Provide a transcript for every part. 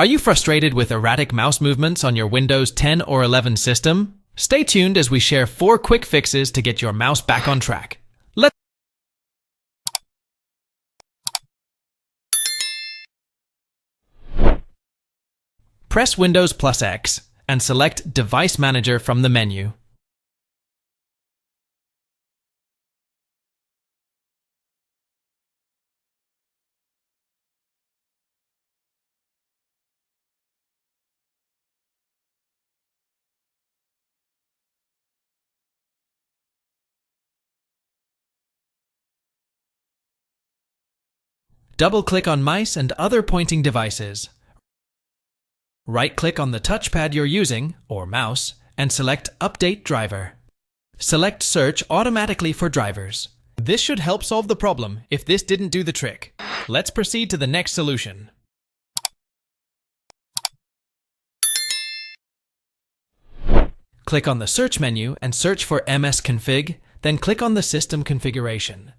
Are you frustrated with erratic mouse movements on your Windows 10 or 11 system? Stay tuned as we share 4 quick fixes to get your mouse back on track. Press Windows plus X and select Device Manager from the menu. Double-click on mice and other pointing devices. Right-click on the touchpad you're using, or mouse, and select Update Driver. Select Search automatically for drivers. This should help solve the problem if this didn't do the trick. Let's proceed to the next solution. Click on the Search menu and search for msconfig, then click on the System Configuration.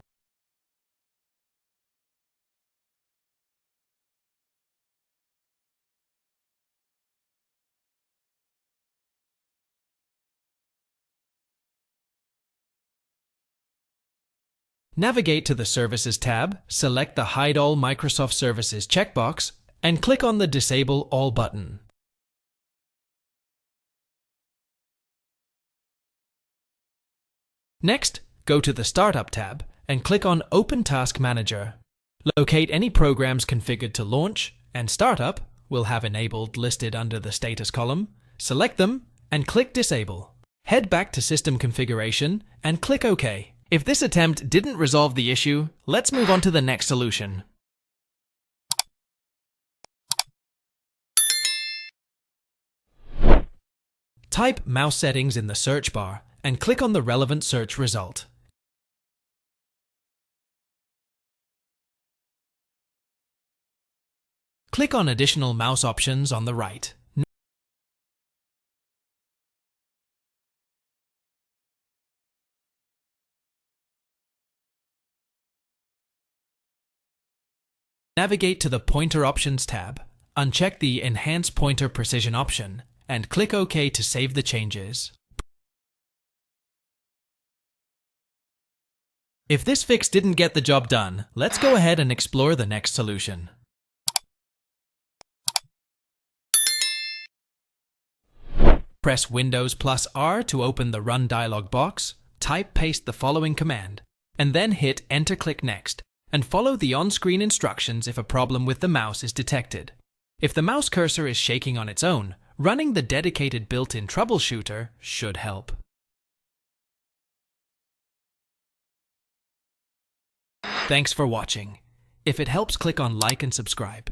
Navigate to the Services tab, select the Hide All Microsoft Services checkbox, and click on the Disable All button. Next, go to the Startup tab and click on Open Task Manager. Locate any programs configured to launch, and Startup will have enabled listed under the Status column. Select them and click Disable. Head back to System Configuration and click OK. If this attempt didn't resolve the issue, let's move on to the next solution. Type mouse settings in the search bar and click on the relevant search result. Click on Additional Mouse Options on the right. Navigate to the Pointer Options tab, uncheck the Enhance Pointer Precision option, and click OK to save the changes. If this fix didn't get the job done, let's go ahead and explore the next solution. Press Windows plus R to open the Run dialog box, paste the following command, and then hit Enter-click Next, and follow the on-screen instructions if a problem with the mouse is detected. If the mouse cursor is shaking on its own, running the dedicated built-in Troubleshooter should help. Thanks for watching. If it helps, click on like and subscribe.